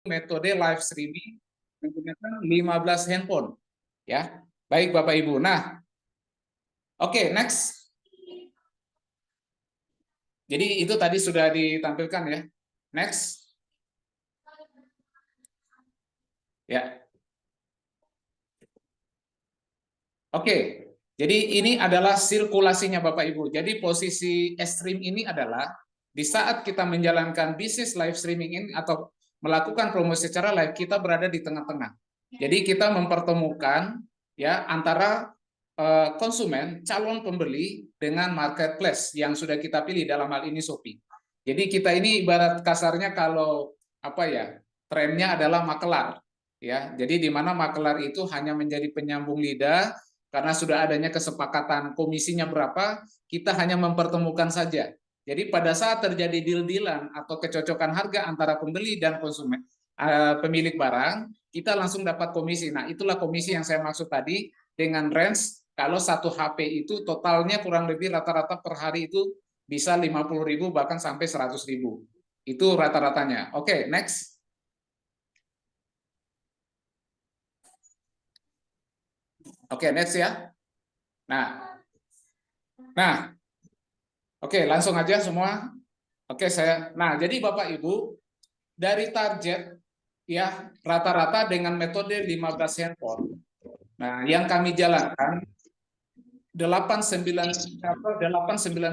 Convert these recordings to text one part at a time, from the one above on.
metode live streaming menggunakan 15 handphone. Ya, baik Bapak Ibu. Nah, oke, next. Jadi itu tadi sudah ditampilkan ya. Next. Ya. Oke. Jadi ini adalah sirkulasinya Bapak Ibu. Jadi posisi Estream ini adalah di saat kita menjalankan bisnis live streaming ini atau melakukan promosi secara live, kita berada di tengah-tengah. Jadi kita mempertemukan ya antara konsumen, calon pembeli dengan marketplace yang sudah kita pilih, dalam hal ini Shopee. Jadi kita ini ibarat kasarnya kalau apa ya, trennya adalah makelar ya. Jadi di mana makelar itu hanya menjadi penyambung lidah karena sudah adanya kesepakatan komisinya berapa, kita hanya mempertemukan saja. Jadi pada saat terjadi deal-dealan atau kecocokan harga antara pembeli dan konsumen, pemilik barang, kita langsung dapat komisi. Nah, itulah komisi yang saya maksud tadi dengan range. Kalau satu HP itu totalnya kurang lebih rata-rata per hari itu bisa 50.000 bahkan sampai 100.000. Itu rata-ratanya. Oke, next. Oke, next ya. Nah, oke, langsung aja semua. Oke, Nah, jadi Bapak Ibu, dari target ya rata-rata dengan metode 15 handphone. Nah, yang kami jalankan 8-9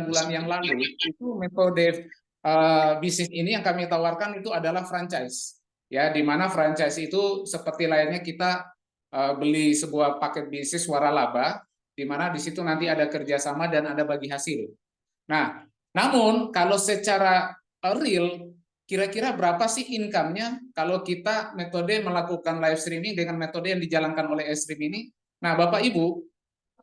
bulan yang lalu itu metode bisnis ini yang kami tawarkan itu adalah franchise. Ya, di mana franchise itu seperti layaknya kita beli sebuah paket bisnis waralaba, di mana di situ nanti ada kerjasama dan ada bagi hasil. Nah, namun kalau secara real, kira-kira berapa sih income-nya kalau kita metode melakukan live streaming dengan metode yang dijalankan oleh Estream ini? Nah, Bapak Ibu,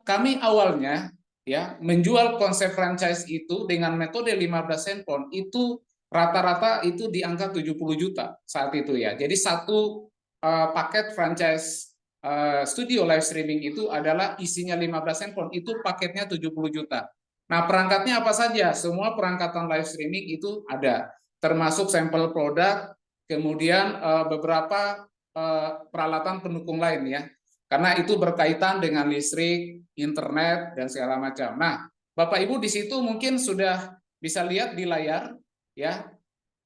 kami awalnya ya menjual konsep franchise itu dengan metode 15 handphone itu rata-rata itu di angka 70 juta saat itu ya. Jadi satu paket franchise studio live streaming itu adalah isinya 15 handphone, itu paketnya 70 juta. Nah, perangkatnya apa saja? Semua perangkatan live streaming itu ada, termasuk sampel produk, kemudian beberapa peralatan pendukung lain ya. Karena itu berkaitan dengan listrik, internet, dan segala macam. Nah, Bapak Ibu di situ mungkin sudah bisa lihat di layar ya.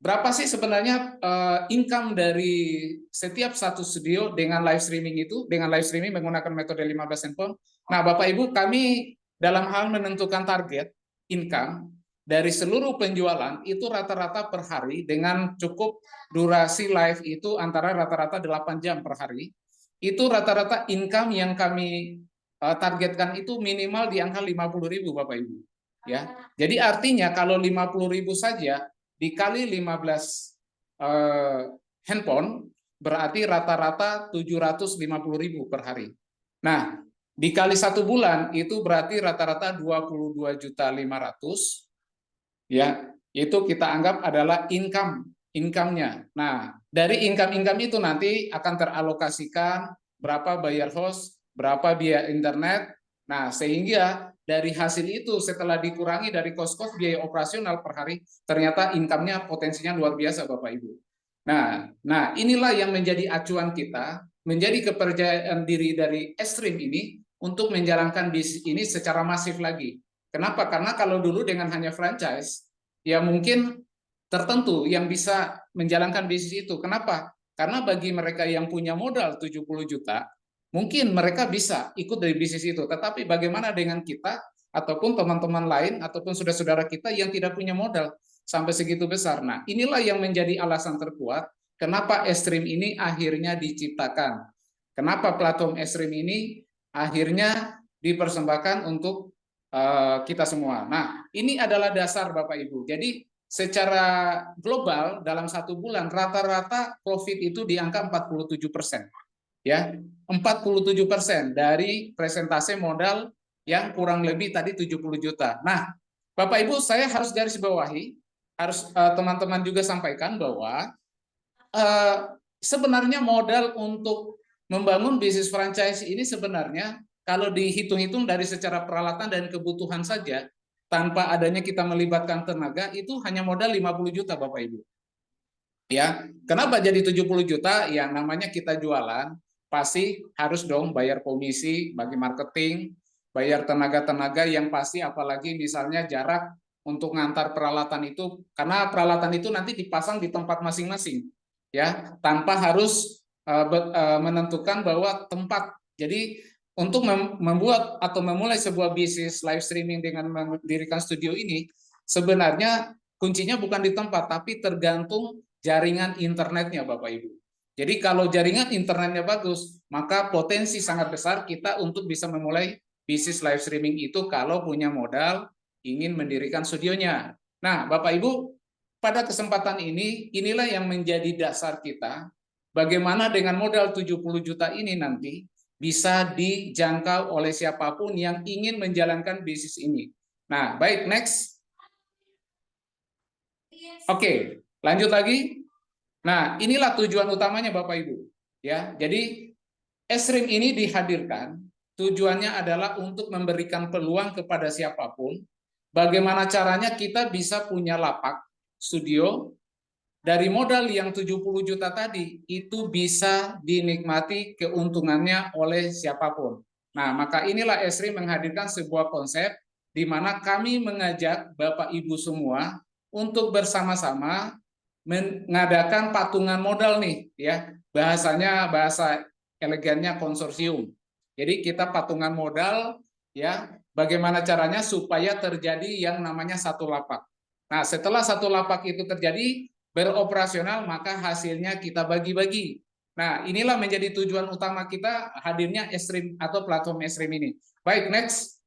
Berapa sih sebenarnya income dari setiap satu studio dengan live streaming itu, dengan live streaming menggunakan metode 15 handphone. Nah, Bapak Ibu, kami dalam hal menentukan target income dari seluruh penjualan itu rata-rata per hari dengan cukup durasi live itu antara rata-rata 8 jam per hari. Itu rata-rata income yang kami targetkan itu minimal di angka 50.000 Bapak Ibu. Ya. Jadi artinya kalau 50.000 saja dikali 15 handphone berarti rata-rata 750.000 per hari. Nah, dikali 1 bulan itu berarti rata-rata 22.500.000 ya. Itu kita anggap adalah income-nya. Nah, dari income itu nanti akan teralokasikan berapa bayar host, berapa biaya internet. Nah, sehingga dari hasil itu setelah dikurangi dari kos-kos biaya operasional per hari, ternyata income-nya potensinya luar biasa Bapak Ibu. Nah, inilah yang menjadi acuan kita, menjadi kepercayaan diri dari Estream ini untuk menjalankan bisnis ini secara masif lagi. Kenapa? Karena kalau dulu dengan hanya franchise, ya mungkin tertentu yang bisa menjalankan bisnis itu. Kenapa? Karena bagi mereka yang punya modal 70 juta, mungkin mereka bisa ikut dari bisnis itu. Tetapi bagaimana dengan kita ataupun teman-teman lain ataupun saudara-saudara kita yang tidak punya modal sampai segitu besar. Nah, inilah yang menjadi alasan terkuat kenapa Estream ini akhirnya diciptakan. Kenapa platform Estream ini akhirnya dipersembahkan untuk kita semua. Nah, ini adalah dasar Bapak Ibu. Jadi secara global dalam 1 bulan rata-rata profit itu di angka 47%. Ya, 47% dari presentasi modal yang kurang lebih tadi 70 juta. Nah, Bapak Ibu, saya harus garis bawahi, harus teman-teman juga sampaikan bahwa sebenarnya modal untuk membangun bisnis franchise ini sebenarnya kalau dihitung-hitung dari secara peralatan dan kebutuhan saja, tanpa adanya kita melibatkan tenaga, itu hanya modal 50 juta Bapak Ibu. Ya, kenapa jadi 70 juta? Yang namanya kita jualan, pasti harus dong bayar komisi bagi marketing, bayar tenaga-tenaga yang pasti, apalagi misalnya jarak untuk ngantar peralatan itu, karena peralatan itu nanti dipasang di tempat masing-masing, ya, tanpa harus menentukan bahwa tempat. Jadi untuk membuat atau memulai sebuah bisnis live streaming dengan mendirikan studio ini, sebenarnya kuncinya bukan di tempat, tapi tergantung jaringan internetnya, Bapak Ibu. Jadi kalau jaringan internetnya bagus, maka potensi sangat besar kita untuk bisa memulai bisnis live streaming itu kalau punya modal ingin mendirikan studionya. Nah, Bapak Ibu, pada kesempatan ini, inilah yang menjadi dasar kita, bagaimana dengan modal 70 juta ini nanti bisa dijangkau oleh siapapun yang ingin menjalankan bisnis ini. Nah, baik, next. Oke, lanjut lagi. Nah, inilah tujuan utamanya Bapak Ibu. Ya, jadi Esrim ini dihadirkan tujuannya adalah untuk memberikan peluang kepada siapapun bagaimana caranya kita bisa punya lapak studio dari modal yang 70 juta tadi itu bisa dinikmati keuntungannya oleh siapapun. Nah, maka inilah Esrim menghadirkan sebuah konsep di mana kami mengajak Bapak Ibu semua untuk bersama-sama mengadakan patungan modal nih, ya, bahasanya, bahasa elegannya konsorsium. Jadi kita patungan modal, ya, bagaimana caranya supaya terjadi yang namanya satu lapak. Nah, setelah satu lapak itu terjadi beroperasional, maka hasilnya kita bagi-bagi. Nah, inilah menjadi tujuan utama kita hadirnya Esrim atau platform Esrim ini. Baik, next.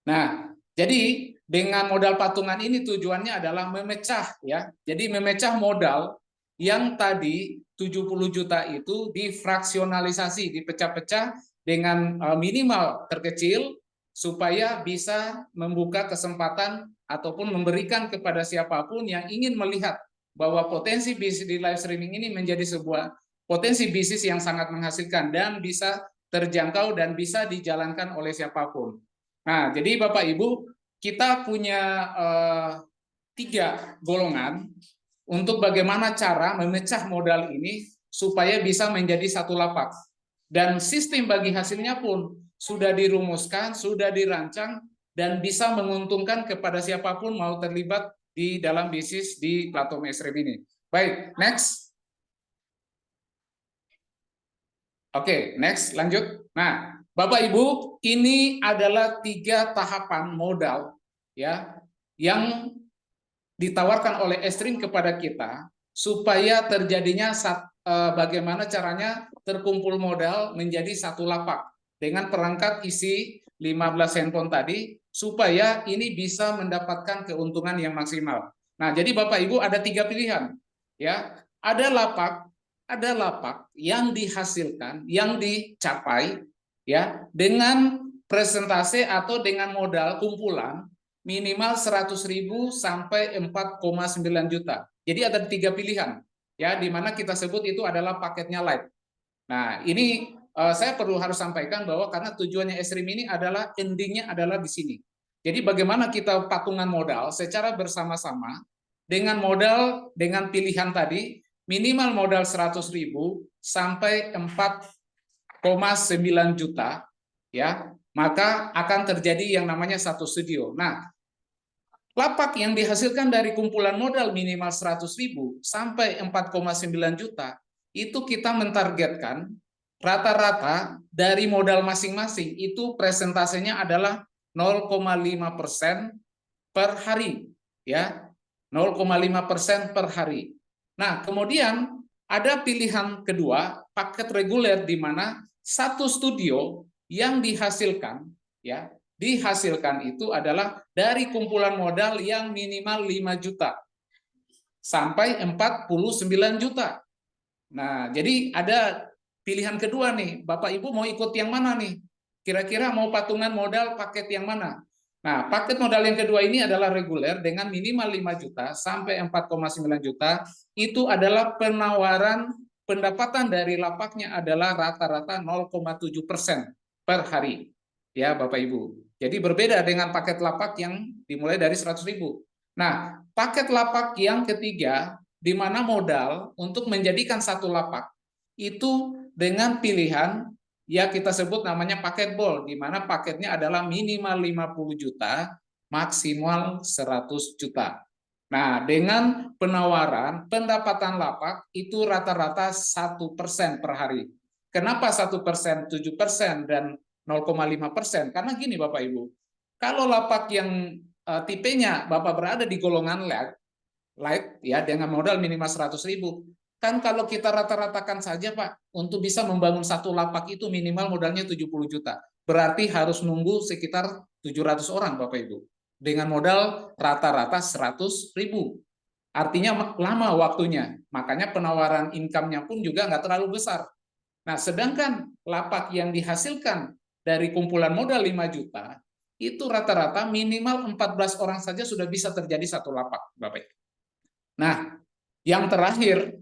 Nah, jadi dengan modal patungan ini tujuannya adalah memecah, ya. Jadi memecah modal yang tadi 70 juta itu difraksionalisasi, dipecah-pecah dengan minimal terkecil supaya bisa membuka kesempatan ataupun memberikan kepada siapapun yang ingin melihat bahwa potensi bisnis di live streaming ini menjadi sebuah potensi bisnis yang sangat menghasilkan dan bisa terjangkau dan bisa dijalankan oleh siapapun. Nah, jadi Bapak Ibu, kita punya 3 golongan untuk bagaimana cara memecah modal ini supaya bisa menjadi satu lapak. Dan sistem bagi hasilnya pun sudah dirumuskan, sudah dirancang, dan bisa menguntungkan kepada siapapun mau terlibat di dalam bisnis di platform Esrim ini. Baik, next. Oke, next, lanjut. Nah, Bapak Ibu, ini adalah 3 tahapan modal, ya, yang ditawarkan oleh Esrim kepada kita supaya terjadinya bagaimana caranya terkumpul modal menjadi satu lapak dengan perangkat isi 15 handphone tadi supaya ini bisa mendapatkan keuntungan yang maksimal. Nah, jadi Bapak Ibu ada 3 pilihan, ya. Ada lapak yang dihasilkan, yang dicapai, ya, dengan presentase atau dengan modal kumpulan minimal 100.000 sampai 4,9 juta. Jadi ada 3 pilihan, ya, di mana kita sebut itu adalah paketnya light. Nah, ini saya perlu harus sampaikan bahwa karena tujuannya Esrim ini adalah endingnya adalah di sini. Jadi bagaimana kita patungan modal secara bersama-sama dengan modal dengan pilihan tadi minimal modal 100.000 sampai 4,9 juta, ya, maka akan terjadi yang namanya satu studio. Nah, lapak yang dihasilkan dari kumpulan modal minimal 100.000 sampai 4,9 juta, itu kita mentargetkan rata-rata dari modal masing-masing itu presentasenya adalah 0,5% per hari, ya, 0,5% per hari. Nah, kemudian ada pilihan kedua, paket reguler di mana satu studio yang dihasilkan, ya, dihasilkan itu adalah dari kumpulan modal yang minimal 5 juta sampai 49 juta. Nah, jadi ada pilihan kedua nih, Bapak Ibu mau ikut yang mana nih? Kira-kira mau patungan modal paket yang mana? Nah, paket modal yang kedua ini adalah reguler dengan minimal 5 juta sampai 4,9 juta. Itu adalah penawaran pendapatan dari lapaknya adalah rata-rata 0,7% per hari. Ya, Bapak Ibu. Jadi berbeda dengan paket lapak yang dimulai dari 100.000. Nah, paket lapak yang ketiga, di mana modal untuk menjadikan satu lapak itu dengan pilihan ya kita sebut namanya paket bol, di mana paketnya adalah minimal 50 juta, maksimal 100 juta. Nah, dengan penawaran pendapatan lapak itu rata-rata 1% per hari. Kenapa 1%, 7%, dan 0,5%? Karena gini Bapak Ibu, kalau lapak yang tipenya Bapak berada di golongan light ya dengan modal minimal 100.000, kan kalau kita rata-ratakan saja Pak, untuk bisa membangun satu lapak itu minimal modalnya 70 juta. Berarti harus nunggu sekitar 700 orang Bapak Ibu. Dengan modal rata-rata 100.000. Artinya lama waktunya. Makanya penawaran income-nya pun juga nggak terlalu besar. Nah, sedangkan lapak yang dihasilkan dari kumpulan modal 5 juta, itu rata-rata minimal 14 orang saja sudah bisa terjadi satu lapak, Bapak. Nah, yang terakhir,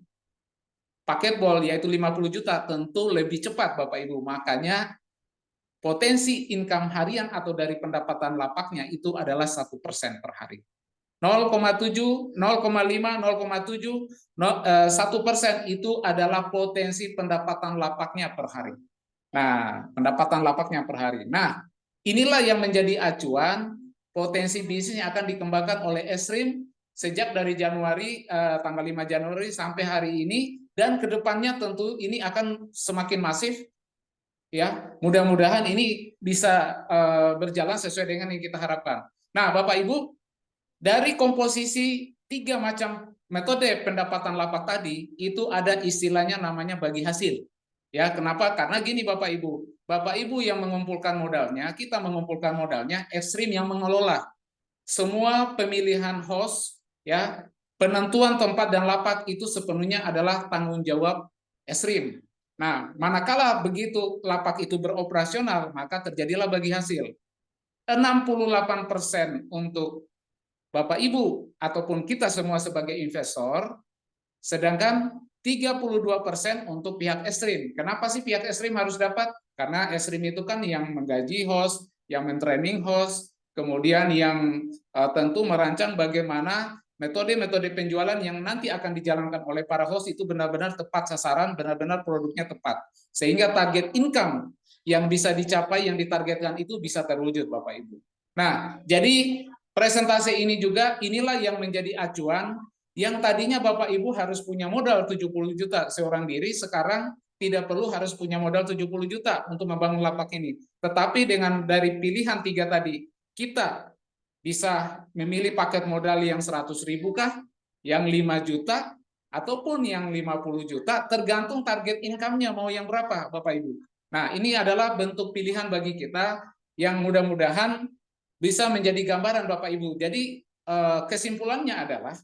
paket bol yaitu 50 juta tentu lebih cepat, Bapak Ibu. Makanya potensi income harian atau dari pendapatan lapaknya itu adalah 1% per hari. 0,7, 0,5, 0,7, 1% itu adalah potensi pendapatan lapaknya per hari. Nah, pendapatan lapaknya per hari. Nah, inilah yang menjadi acuan potensi bisnis yang akan dikembangkan oleh Esrim sejak dari Januari, tanggal 5 Januari sampai hari ini, dan kedepannya tentu ini akan semakin masif. Ya, mudah-mudahan ini bisa berjalan sesuai dengan yang kita harapkan. Nah, Bapak Ibu, dari komposisi 3 macam metode pendapatan lapak tadi, itu ada istilahnya namanya bagi hasil. Ya, kenapa? Karena gini Bapak Ibu. Bapak Ibu yang mengumpulkan modalnya, kita mengumpulkan modalnya, Ekstrim yang mengelola. Semua pemilihan host, ya, penentuan tempat dan lapak itu sepenuhnya adalah tanggung jawab Ekstrim. Nah, manakala begitu lapak itu beroperasional, maka terjadilah bagi hasil. 68% untuk Bapak Ibu ataupun kita semua sebagai investor, sedangkan 32% untuk pihak Ekstrim. Kenapa sih pihak Ekstrim harus dapat? Karena Ekstrim itu kan yang menggaji host, yang mentraining host, kemudian yang tentu merancang bagaimana metode-metode penjualan yang nanti akan dijalankan oleh para host itu benar-benar tepat sasaran, benar-benar produknya tepat. Sehingga target income yang bisa dicapai, yang ditargetkan itu bisa terwujud Bapak Ibu. Nah, jadi presentasi ini juga inilah yang menjadi acuan yang tadinya Bapak Ibu harus punya modal 70 juta seorang diri, sekarang tidak perlu harus punya modal 70 juta untuk membangun lapak ini. Tetapi dengan dari pilihan 3 tadi, kita bisa memilih paket modal yang 100.000 kah, yang 5 juta, ataupun yang 50 juta, tergantung target income-nya mau yang berapa Bapak Ibu. Nah, ini adalah bentuk pilihan bagi kita yang mudah-mudahan bisa menjadi gambaran Bapak Ibu. Jadi kesimpulannya adalah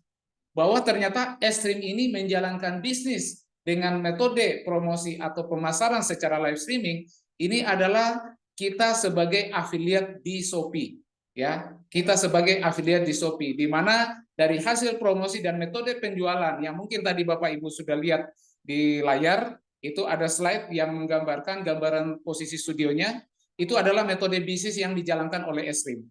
bahwa ternyata Ekstrim ini menjalankan bisnis dengan metode promosi atau pemasaran secara live streaming. Ini adalah kita sebagai afiliat di Shopee, ya. Kita sebagai afiliat di Shopee, di mana dari hasil promosi dan metode penjualan yang mungkin tadi Bapak Ibu sudah lihat di layar, itu ada slide yang menggambarkan gambaran posisi studionya. Itu adalah metode bisnis yang dijalankan oleh Ekstrim.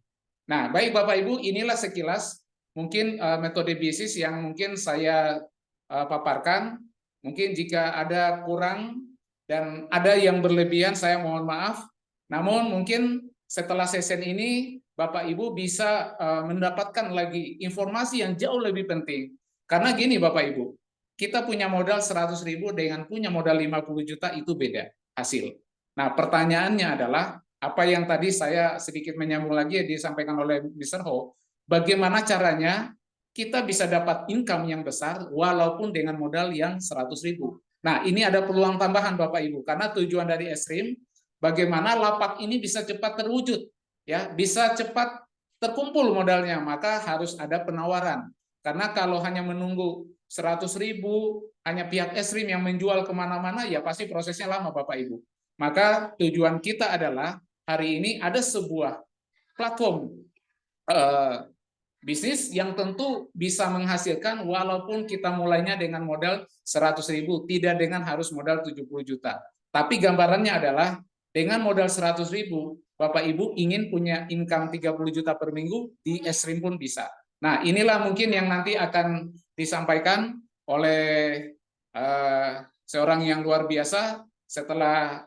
Nah, baik Bapak Ibu, inilah sekilas mungkin metode bisnis yang mungkin saya paparkan. Mungkin jika ada kurang dan ada yang berlebihan, saya mohon maaf. Namun mungkin setelah sesi ini, Bapak Ibu bisa mendapatkan lagi informasi yang jauh lebih penting. Karena gini Bapak Ibu, kita punya modal 100.000 dengan punya modal 50 juta itu beda hasil. Nah, pertanyaannya adalah, apa yang tadi saya sedikit menyambung lagi disampaikan oleh Mr. Ho, bagaimana caranya kita bisa dapat income yang besar walaupun dengan modal yang 100.000. Nah, ini ada peluang tambahan Bapak Ibu, karena tujuan dari Ekstrim bagaimana lapak ini bisa cepat terwujud, ya, bisa cepat terkumpul modalnya, maka harus ada penawaran. Karena kalau hanya menunggu 100.000, hanya pihak Ekstrim yang menjual kemana-mana, ya pasti prosesnya lama Bapak Ibu. Maka tujuan kita adalah hari ini ada sebuah platform bisnis yang tentu bisa menghasilkan walaupun kita mulainya dengan modal 100.000, tidak dengan harus modal 70 juta. Tapi gambarannya adalah dengan modal 100.000, Bapak Ibu ingin punya income 30 juta per minggu, di Ekstrim pun bisa. Nah, inilah mungkin yang nanti akan disampaikan oleh seorang yang luar biasa setelah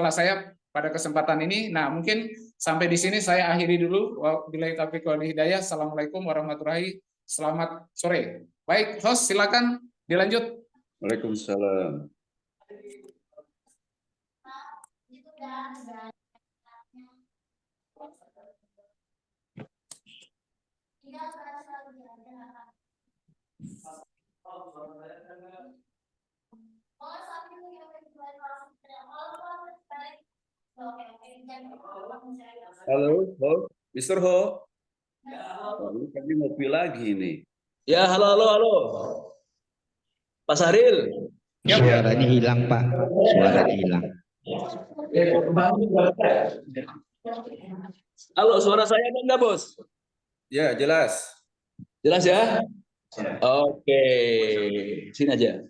saya pada kesempatan ini. Nah, mungkin sampai di sini saya akhiri dulu. Wabillahi taufiq wal hidayah. Assalamualaikum warahmatullahi wabarakatuh. Selamat sore. Baik, host silakan dilanjut. Waalaikumsalam. Halo, Mr. Ho. Ini kami ngopi lagi nih. Ya, halo. Pak Sahril. Suaranya hilang, Pak. Suaranya hilang. Halo, suara saya ada enggak, Bos? Ya, jelas. Jelas ya? Oke, sini aja.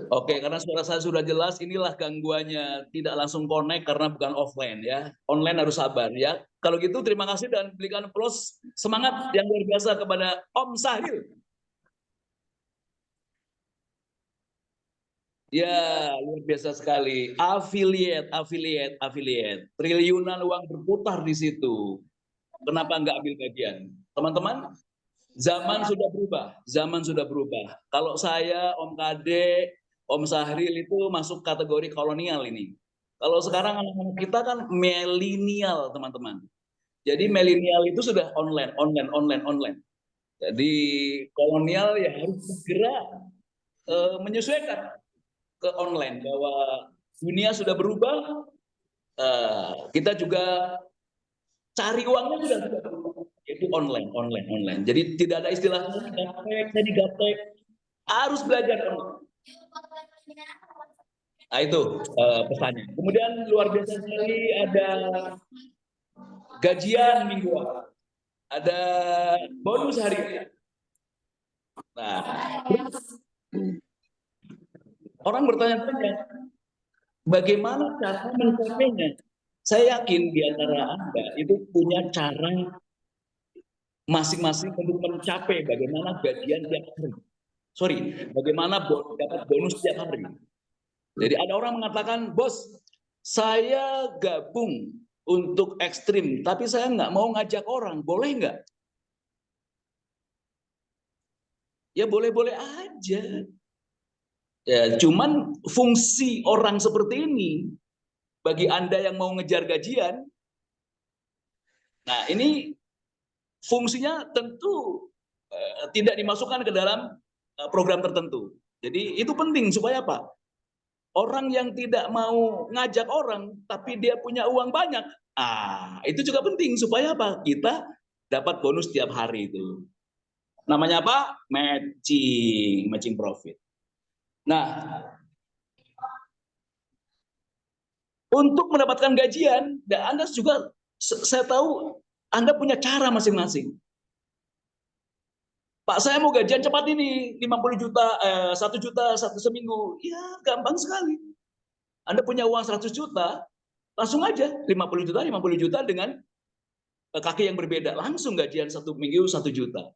Oke, karena suara saya sudah jelas, inilah gangguannya tidak langsung connect karena bukan offline ya. Online harus sabar ya. Kalau gitu terima kasih dan berikan plus semangat yang luar biasa kepada Om Sahril. Ya, luar biasa sekali. Affiliate. Triliunan uang berputar di situ. Kenapa nggak ambil bagian? Teman-teman, zaman sudah berubah. Kalau saya, Om Kade, Om Sahril itu masuk kategori kolonial ini. Kalau sekarang anak-anak kita kan milenial, teman-teman. Jadi milenial itu sudah online. Jadi kolonial ya harus segera menyesuaikan ke online bahwa dunia sudah berubah. Kita juga cari uangnya sudah berubah. Itu online. Jadi tidak ada istilah gaptek, harus belajar online. Nah, itu pesannya. Kemudian luar biasa sekali ada gajian mingguan, ada bonus harian. Nah, orang bertanya-tanya, bagaimana cara mencapainya? Saya yakin di antara Anda itu punya cara masing-masing untuk mencapai bagaimana gajian tiap hari. Bagaimana dapat bonus tiap hari. Jadi ada orang mengatakan, bos, saya gabung untuk ekstrim, tapi saya nggak mau ngajak orang, boleh nggak? Ya boleh-boleh aja. Ya, cuman fungsi orang seperti ini, bagi Anda yang mau ngejar gajian, nah ini fungsinya tentu tidak dimasukkan ke dalam program tertentu. Jadi itu penting supaya apa? Orang yang tidak mau ngajak orang, tapi dia punya uang banyak, itu juga penting supaya apa? Kita dapat bonus tiap hari itu. Namanya apa? Matching profit. Nah, untuk mendapatkan gajian, dan Anda juga, saya tahu Anda punya cara masing-masing. Pak, saya mau gajian cepat ini, 50 juta, 1 juta, seminggu. Ya, gampang sekali. Anda punya uang 100 juta, langsung aja 50 juta dengan kaki yang berbeda. Langsung gajian 1 minggu 1 juta.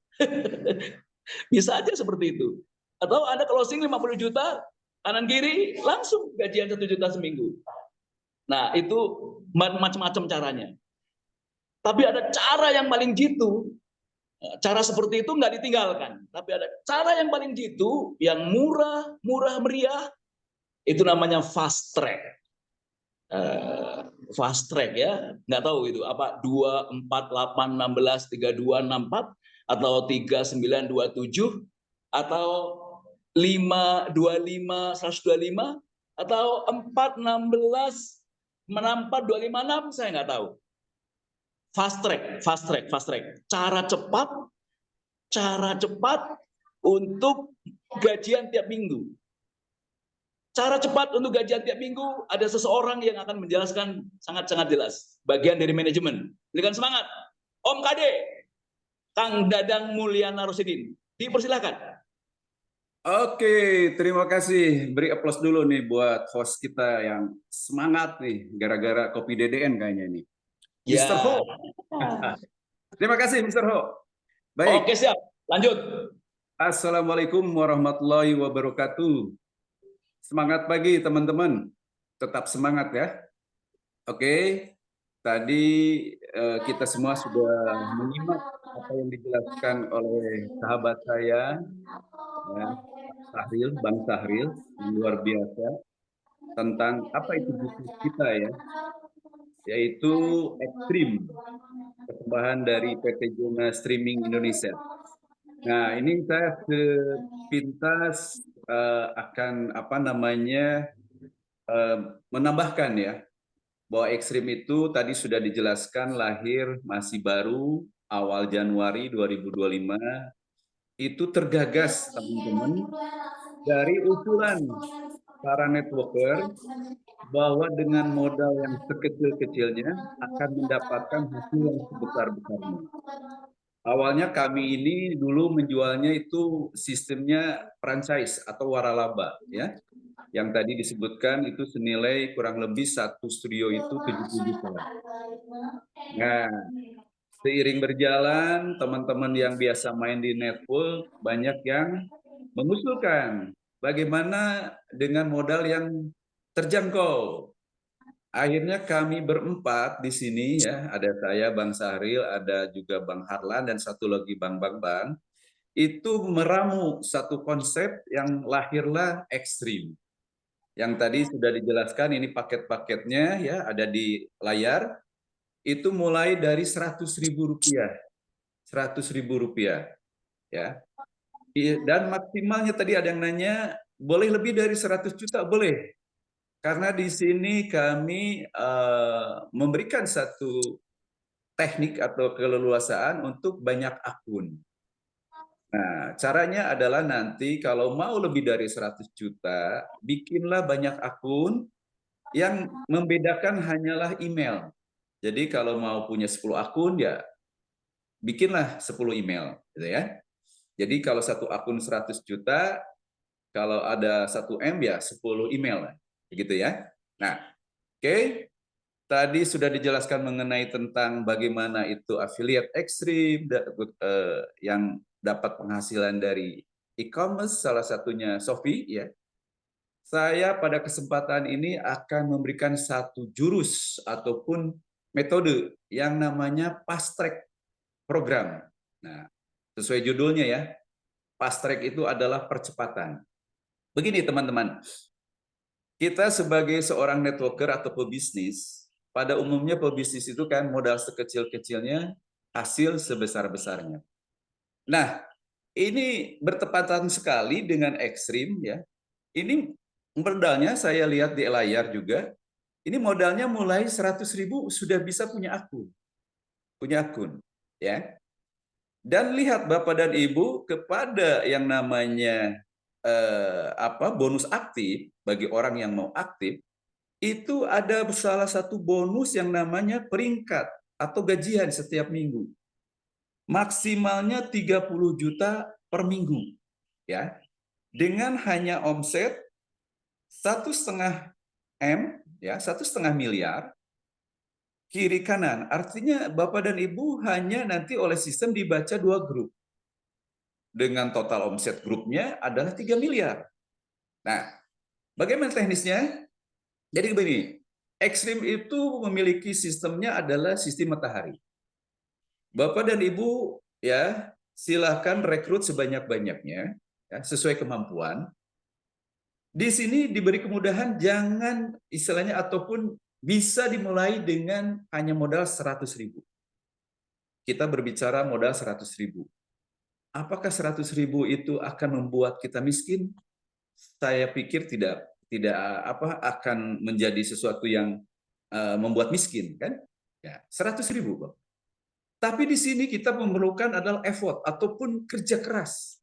Bisa aja seperti itu. Atau Anda closing 50 juta, kanan kiri, langsung gajian 1 juta seminggu. Nah, itu macam-macam caranya. Tapi ada cara yang paling jitu. Cara seperti itu nggak ditinggalkan. Tapi ada cara yang paling jitu, yang murah meriah, itu namanya fast track. Fast track ya, nggak tahu itu apa 2, 4, 8, 16, 32, 64, atau 39, 27, atau 5, 25, 125, atau 4, 16, 64, 256, saya nggak tahu. Fast track. Cara cepat untuk gajian tiap minggu. Cara cepat untuk gajian tiap minggu, ada seseorang yang akan menjelaskan sangat-sangat jelas. Bagian dari manajemen. Berikan semangat. Om Kade, Kang Dadang Mulyana Rosidin. Dipersilakan. Oke, terima kasih. Beri aplaus dulu nih buat host kita yang semangat nih, gara-gara kopi DDN kayaknya ini. Ya. Mr. Ho. Terima kasih, Mr. Ho. Baik. Oke, siap. Lanjut. Assalamualaikum warahmatullahi wabarakatuh. Semangat pagi teman-teman. Tetap semangat ya. Oke. Tadi kita semua sudah menyimak apa yang dijelaskan oleh sahabat saya, ya, Sahril, Bang Sahril, yang luar biasa tentang apa itu bisnis kita ya, yaitu Ekstrim, persembahan dari PT Jona Streaming Indonesia. Nah, ini saya sepintas akan menambahkan ya, bahwa Ekstrim itu tadi sudah dijelaskan lahir masih baru awal Januari 2025, itu tergagas teman-teman dari usulan para networker bahwa dengan modal yang sekecil-kecilnya akan mendapatkan hasil yang sebesar-besarnya. Awalnya kami ini dulu menjualnya itu sistemnya franchise atau waralaba ya. Yang tadi disebutkan itu senilai kurang lebih satu studio itu 70 juta. Nah, seiring berjalan teman-teman yang biasa main di network banyak yang mengusulkan bagaimana dengan modal yang terjangkau. Akhirnya kami berempat di sini ya, ada saya, Bang Sahril, ada juga Bang Harlan, dan satu lagi Bang Bambang, itu meramu satu konsep yang lahirlah Ekstrim. Yang tadi sudah dijelaskan, ini paket-paketnya ya, ada di layar, itu mulai dari 100.000 rupiah. 100.000 rupiah. Ya. Dan maksimalnya tadi ada yang nanya, boleh lebih dari 100 juta? Boleh. Karena di sini kami memberikan satu teknik atau keleluasaan untuk banyak akun. Nah, caranya adalah nanti kalau mau lebih dari 100 juta, bikinlah banyak akun yang membedakan hanyalah email. Jadi kalau mau punya 10 akun, ya bikinlah 10 email. Gitu ya. Jadi kalau satu akun 100 juta, kalau ada 1 M ya 10 email. Begitu ya. Nah, oke. Tadi sudah dijelaskan mengenai tentang bagaimana itu affiliate Ekstrim yang dapat penghasilan dari e-commerce, salah satunya Shopee ya. Saya pada kesempatan ini akan memberikan satu jurus ataupun metode yang namanya fast track program. Nah, sesuai judulnya ya, fast track itu adalah percepatan. Begini teman-teman, kita sebagai seorang networker atau pebisnis, pada umumnya pebisnis itu kan modal sekecil-kecilnya, hasil sebesar-besarnya. Nah, ini bertepatan sekali dengan Ekstrim ya. Ini modalnya saya lihat di layar juga, ini modalnya mulai 100.000 sudah bisa punya akun. Punya akun, ya. Dan lihat Bapak dan Ibu, kepada yang namanya bonus aktif bagi orang yang mau aktif, itu ada salah satu bonus yang namanya peringkat atau gajian setiap minggu. Maksimalnya 30 juta per minggu. Ya. Dengan hanya omset 1,5 M, ya 1,5 miliar, kiri kanan. Artinya Bapak dan Ibu hanya nanti oleh sistem dibaca 2 grup. Dengan total omset grupnya adalah 3 miliar. Nah, bagaimana teknisnya? Jadi begini, Ekstrim itu memiliki sistemnya adalah sistem matahari. Bapak dan Ibu ya silahkan rekrut sebanyak-banyaknya ya, sesuai kemampuan. Di sini diberi kemudahan, jangan istilahnya ataupun bisa dimulai dengan hanya modal 100.000. Kita berbicara modal 100.000. Apakah 100.000 itu akan membuat kita miskin? Saya pikir tidak akan menjadi sesuatu yang membuat miskin kan? Ya, 100.000, Bang. Tapi di sini kita memerlukan adalah effort ataupun kerja keras.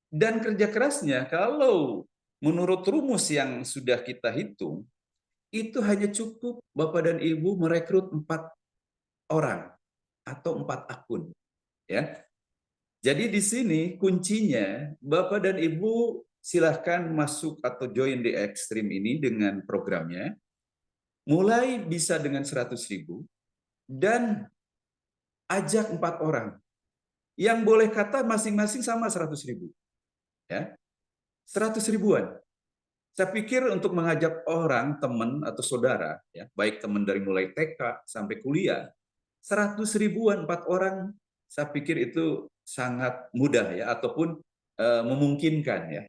Dan kerja kerasnya kalau menurut rumus yang sudah kita hitung, itu hanya cukup Bapak dan Ibu merekrut 4 orang atau 4 akun. Ya. Jadi di sini kuncinya Bapak dan Ibu silahkan masuk atau join di Ekstrim ini dengan programnya. Mulai bisa dengan 100.000 dan ajak 4 orang yang boleh kata masing-masing sama 100.000. Ya, 100 ribuan. Saya pikir untuk mengajak orang, teman atau saudara, ya, baik teman dari mulai TK sampai kuliah, 100 ribuan 4 orang, saya pikir itu sangat mudah ya, ataupun memungkinkan ya.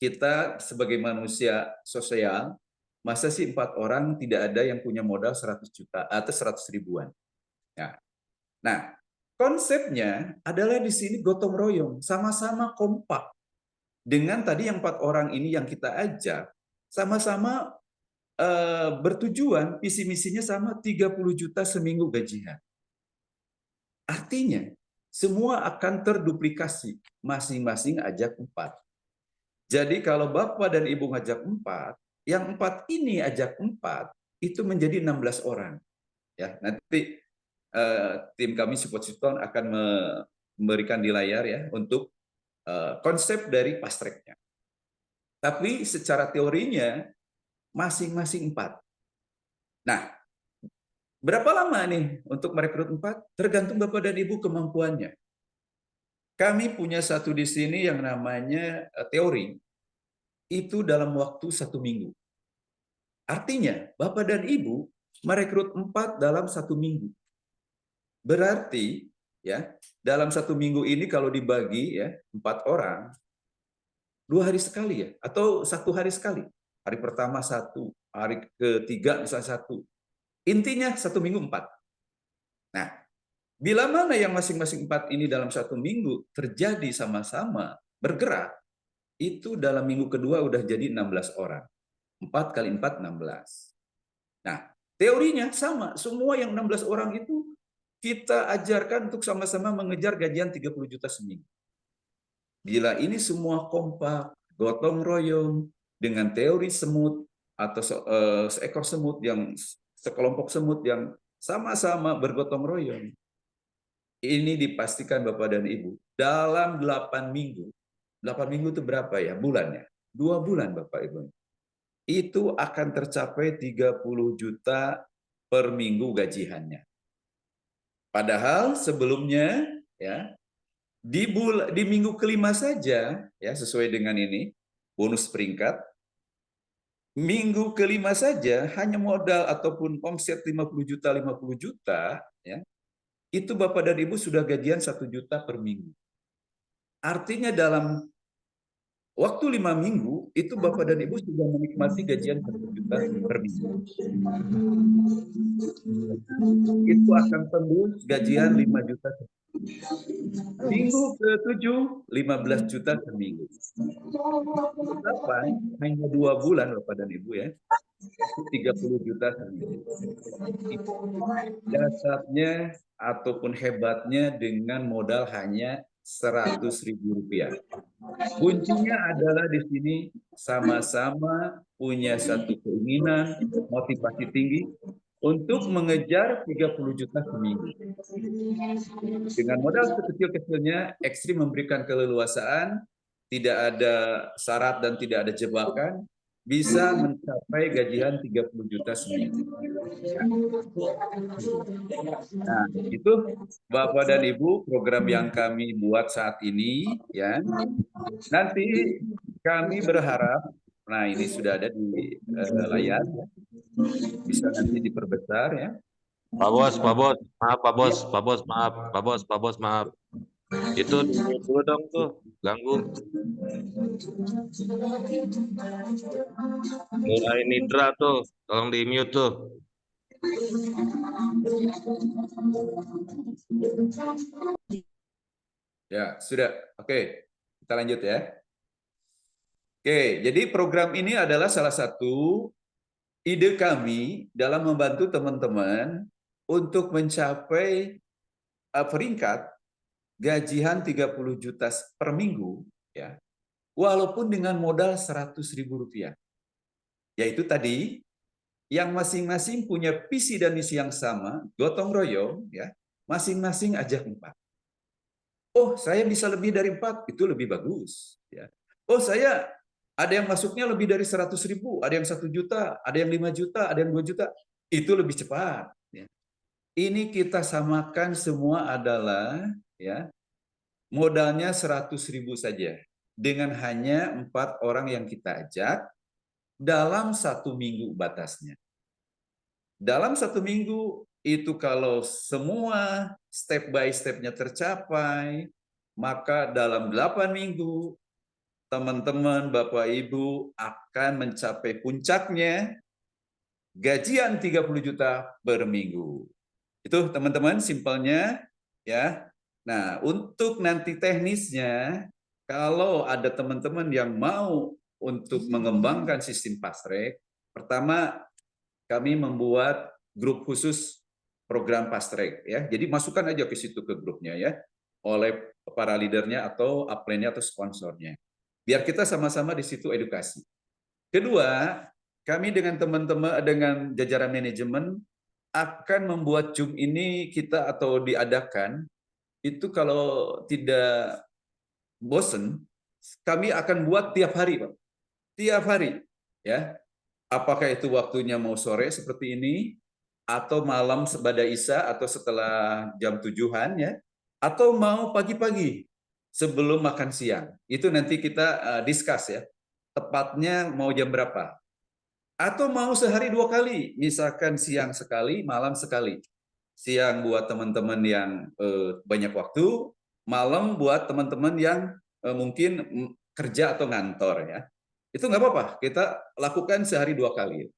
Kita sebagai manusia sosial, masa sih 4 orang tidak ada yang punya modal 100 juta atau 100 ribuan. Ya. Nah, konsepnya adalah di sini gotong royong, sama-sama kompak. Dengan tadi yang 4 orang ini yang kita ajak, sama-sama bertujuan, visi misinya sama, 30 juta seminggu gajian. Artinya, semua akan terduplikasi, masing-masing ajak 4. Jadi kalau Bapak dan Ibu ngajak 4, yang 4 ini ajak 4, itu menjadi 16 orang. Ya, nanti tim kami Support System akan memberikan di layar ya untuk konsep dari fast track-nya. Tapi secara teorinya masing-masing 4. Nah, berapa lama nih untuk merekrut 4? Tergantung Bapak dan Ibu kemampuannya. Kami punya satu di sini yang namanya teori, itu dalam waktu 1 minggu. Artinya, Bapak dan Ibu merekrut 4 dalam 1 minggu. Berarti, ya, dalam 1 minggu ini kalau dibagi ya 4 orang, 2 hari sekali ya, atau 1 hari sekali. Hari pertama 1, hari ketiga misalnya 1. Intinya 1 minggu 4. Nah, bila mana yang masing-masing 4 ini dalam 1 minggu terjadi sama-sama bergerak, itu dalam minggu kedua udah jadi 16 orang. 4 kali 4, 16. Nah, teorinya sama. Semua yang 16 orang itu kita ajarkan untuk sama-sama mengejar gajian 30 juta seminggu. Bila ini semua kompak, gotong royong, dengan teori semut, atau seekor semut yang sekelompok semut yang sama-sama bergotong royong, ini dipastikan Bapak dan Ibu, dalam 8 minggu, 8 minggu itu berapa ya bulannya? 2 bulan Bapak Ibu. Itu akan tercapai 30 juta per minggu gajiannya. Padahal sebelumnya ya di minggu kelima saja ya sesuai dengan ini bonus peringkat, minggu kelima saja hanya modal ataupun omset 50 juta ya, itu Bapak dan Ibu sudah gajian 1 juta per minggu. Artinya dalam waktu 5 minggu itu Bapak dan Ibu sudah menikmati gajian 1 juta per minggu. Itu akan tembus gajian 5 juta. Minggu ke-7 15 juta per minggu. Berapa? Hanya 2 bulan Bapak dan Ibu ya. 30 juta per minggu. Dasarnya ataupun hebatnya dengan modal hanya 100.000 rupiah. Kuncinya adalah di sini sama-sama punya satu keinginan, motivasi tinggi untuk mengejar 30 juta seminggu. Dengan modal sekecil-kecilnya, Ekstrim memberikan keleluasaan, tidak ada syarat dan tidak ada jebakan, bisa mencapai gajian 30 juta seminggu. Nah, itu Bapak dan Ibu program yang kami buat saat ini ya. Nanti kami berharap, nah ini sudah ada di layar, bisa nanti diperbesar ya. Pak Bos, maaf. Itu dulu dong tuh, ganggu. Mulai Nidra tuh, tolong di mute tuh. Ya, sudah. Oke, kita lanjut ya. Oke, jadi program ini adalah salah satu ide kami dalam membantu teman-teman untuk mencapai peringkat gajian 30 juta per minggu, ya, walaupun dengan modal 100.000 rupiah. Yaitu tadi, yang masing-masing punya visi dan misi yang sama, gotong royong, ya, masing-masing ajak 4. Oh, saya bisa lebih dari 4, itu lebih bagus. Ya. Oh, saya ada yang masuknya lebih dari 100.000, ada yang 1 juta, ada yang 5 juta, ada yang 2 juta, itu lebih cepat. Ya. Ini kita samakan semua adalah ya modalnya 100.000 saja. Dengan hanya 4 orang yang kita ajak dalam 1 minggu batasnya. Dalam 1 minggu itu kalau semua step by step-nya tercapai, maka dalam 8 minggu teman-teman, Bapak Ibu akan mencapai puncaknya gajian 30 juta per minggu. Itu teman-teman simpelnya ya. Nah, untuk nanti teknisnya kalau ada teman-teman yang mau untuk mengembangkan sistem fast track, pertama kami membuat grup khusus program fast track ya. Jadi masukkan aja ke situ ke grupnya ya oleh para leadernya atau upline-nya atau sponsornya. Biar kita sama-sama di situ edukasi. Kedua, kami dengan teman-teman dengan jajaran manajemen akan membuat Zoom ini kita atau diadakan itu kalau tidak bosen, kami akan buat tiap hari, Pak. Tiap hari ya. Apakah itu waktunya mau sore seperti ini, atau malam sebada Isya, atau setelah jam 7-an ya, atau mau pagi-pagi sebelum makan siang. Itu nanti kita discuss ya, tepatnya mau jam berapa. Atau mau sehari 2 kali, misalkan siang sekali, malam sekali. Siang buat teman-teman yang banyak waktu, malam buat teman-teman yang mungkin kerja atau ngantor ya. Itu nggak apa-apa, kita lakukan sehari 2 kali.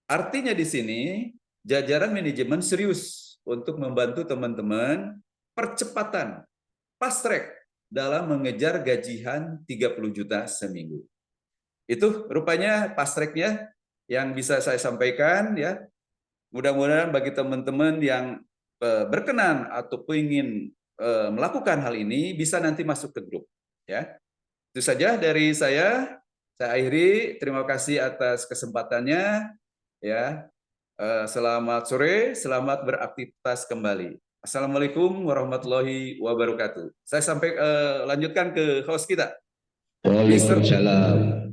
Artinya di sini jajaran manajemen serius untuk membantu teman-teman percepatan fast track dalam mengejar gajian 30 juta seminggu. Itu rupanya fast track-nya yang bisa saya sampaikan ya. Mudah-mudahan bagi teman-teman yang berkenan atau ingin melakukan hal ini bisa nanti masuk ke grup ya. Itu saja dari saya. Saya akhiri, terima kasih atas kesempatannya ya. Selamat sore, selamat beraktivitas kembali. Assalamualaikum warahmatullahi wabarakatuh. Saya sampai lanjutkan ke host kita. Waalaikumsalam.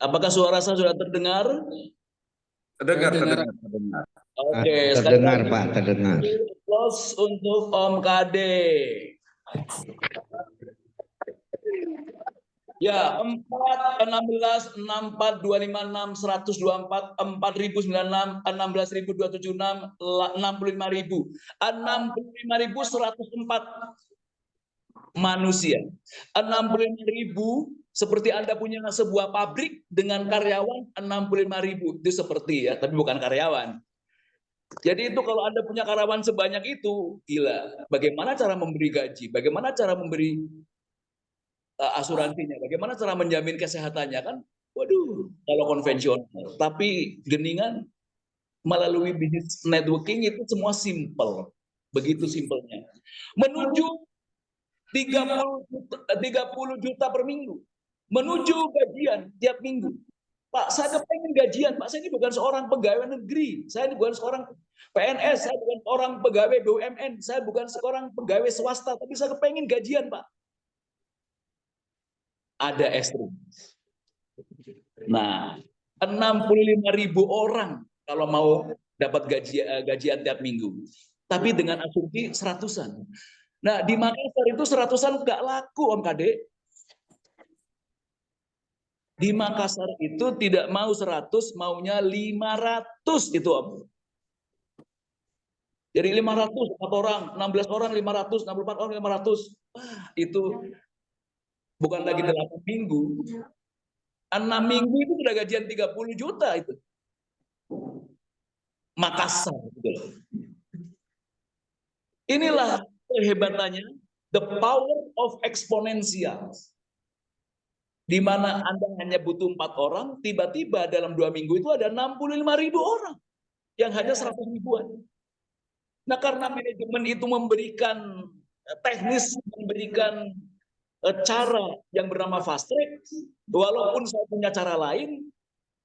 Apakah suara saya sudah terdengar? Terdengar. Oke, Terdengar Pak, terdengar. Close untuk Om Kade. Ya, 4, 16, 64, 256, 124, 4096, 16276, 65.000. 65.104 manusia. 65.000 seperti Anda punya sebuah pabrik dengan karyawan 65.000. Itu seperti ya, tapi bukan karyawan. Jadi itu kalau Anda punya karyawan sebanyak itu, gila. Bagaimana cara memberi gaji? Bagaimana cara memberi asuransinya? Bagaimana cara menjamin kesehatannya kan? Waduh, kalau konvensional. Tapi geningan melalui bisnis networking itu semua simple. Begitu simpelnya. Menuju 30 juta per minggu. Menuju gajian tiap minggu. Pak, saya pengen gajian. Pak, saya ini bukan seorang pegawai negeri. Saya ini bukan seorang PNS. Saya bukan seorang pegawai BUMN. Saya bukan seorang pegawai swasta. Tapi saya pengen gajian, Pak. Ada ekstrim. Nah, 65.000 orang kalau mau dapat gajian tiap minggu. Tapi dengan asumsi 100-an. Nah, di Makassar itu 100-an nggak laku, Om Kade. Di Makassar itu tidak mau 100, maunya 500 itu, Om. Jadi 500, 4 orang, 16 orang 500, 64 orang 500. Wah, itu bukan lagi 8 minggu. 6 minggu itu sudah gajian 30 juta itu. Makassar. Gitu. Inilah kehebatannya, the power of exponential. Di mana Anda hanya butuh 4 orang, tiba-tiba dalam 2 minggu itu ada 65.000 orang yang hanya 100 ribuan. Nah, karena manajemen itu memberikan teknis, memberikan cara yang bernama fast track, walaupun saya punya cara lain,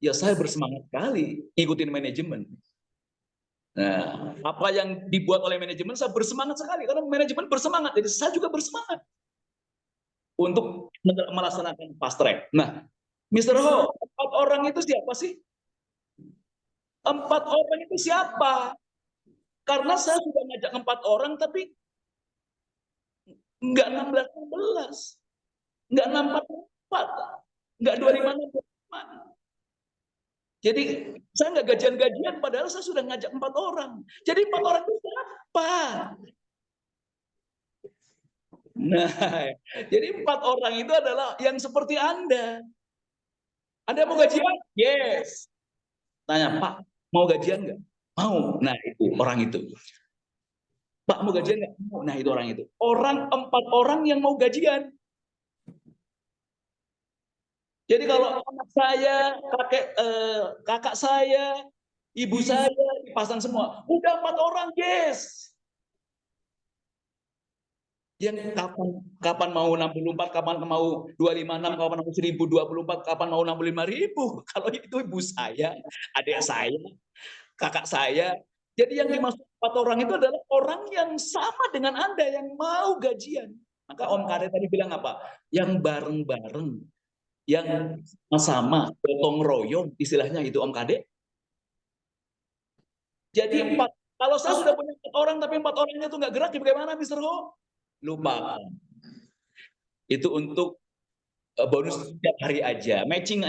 ya saya bersemangat sekali ikutin manajemen. Nah, apa yang dibuat oleh manajemen saya bersemangat sekali karena manajemen bersemangat, jadi saya juga bersemangat untuk melaksanakan fast track. Nah, Mr. Ho, 4 orang itu siapa sih? 4 orang itu siapa? Karena saya sudah ngajak 4 orang, tapi nggak 16-16, nggak 64, nggak 25-65. Jadi saya nggak gajian-gajian, padahal saya sudah ngajak 4 orang. Jadi 4 orang itu siapa? Nah, jadi 4 orang itu adalah yang seperti Anda. Anda mau gajian? Yes. Tanya, Pak, mau gajian nggak? Mau. Nah, itu orang itu. Pak, mau gajian nggak? Mau. Nah, itu orang itu. 4 orang yang mau gajian. Jadi kalau anak saya, kakak saya, ibu saya dipasang semua, udah 4 orang, yes. Yang kapan mau 64, kapan mau 256, kapan mau 1024, kapan mau 65.000. Kalau itu ibu saya, adik saya, kakak saya. Jadi yang dimaksud 4 orang itu adalah orang yang sama dengan Anda, yang mau gajian. Maka Om Kade tadi bilang apa? Yang bareng-bareng, yang sama, gotong royong, istilahnya itu Om Kade. Jadi kalau saya sudah punya 4 orang, tapi 4 orangnya itu nggak gerak, bagaimana Mr. Ho? Lupakan. Itu untuk bonus setiap hari aja, matching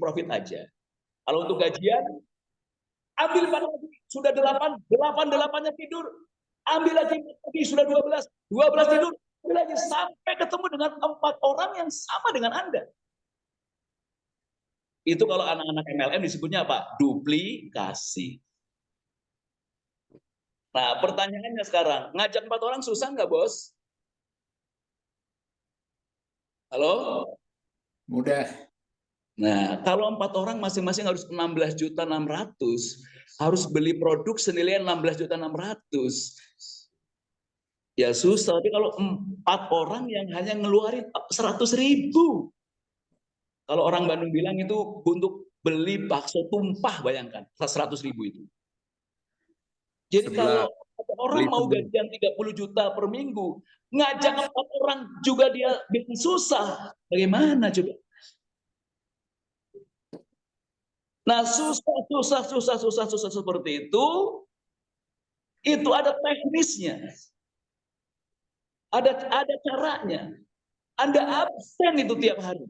profit aja. Kalau untuk gajian, ambil 4 lagi, sudah 8-nya tidur, ambil lagi sudah 12 tidur, ambil lagi sampai ketemu dengan 4 orang yang sama dengan Anda. Itu kalau anak-anak MLM disebutnya apa? Duplikasi. Nah, pertanyaannya sekarang, ngajak 4 orang susah nggak, Bos? Halo? Mudah. Nah, kalau 4 orang masing-masing harus 16.600.000, harus beli produk senilai 16.600.000. Ya susah. Tapi kalau 4 orang yang hanya ngeluarin 100.000. Kalau orang Bandung bilang itu untuk beli bakso tumpah, bayangkan 100.000 itu. Jadi kalau orang mau gajian 30 juta per minggu, ngajak 4 orang juga dia bikin susah. Bagaimana coba? Nah, susah seperti itu ada teknisnya. Ada caranya. Anda absen itu tiap hari.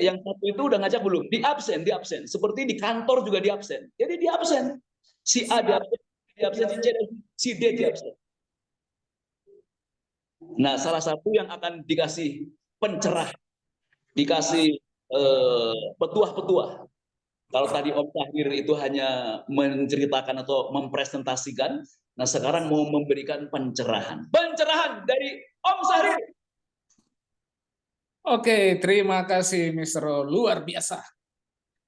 Yang satu itu udah ngajak belum? Di absen. Seperti di kantor juga di absen. Jadi di absen. Si A di absen, si D di absen. Nah, salah satu yang akan dikasih pencerah, dikasih petuah-petuah. Kalau tadi Om Tahir itu hanya menceritakan atau mempresentasikan, nah sekarang mau memberikan pencerahan. Pencerahan dari Om Sahrir. Oke, terima kasih Mr. Ho. Luar biasa.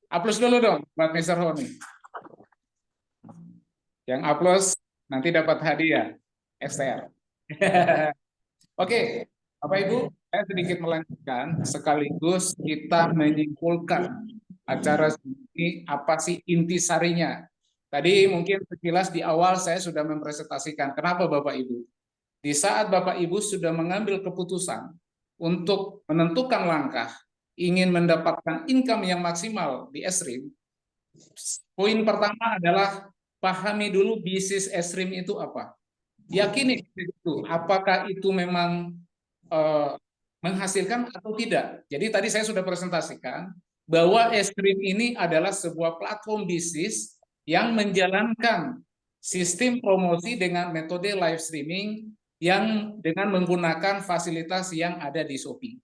Aplaus dulu dong buat Mr. Ho nih. Yang aplaus nanti dapat hadiah STR. Oke, Bapak Ibu, saya sedikit melanjutkan sekaligus kita menyimpulkan acara ini apa sih intisarinya. Tadi mungkin sekilas di awal saya sudah mempresentasikan. Kenapa Bapak Ibu? Di saat Bapak Ibu sudah mengambil keputusan untuk menentukan langkah, ingin mendapatkan income yang maksimal di Esrim, poin pertama adalah pahami dulu bisnis Esrim itu apa. Yakini itu, apakah itu memang menghasilkan atau tidak. Jadi tadi saya sudah presentasikan bahwa Esrim ini adalah sebuah platform bisnis yang menjalankan sistem promosi dengan metode live streaming yang dengan menggunakan fasilitas yang ada di Shopee.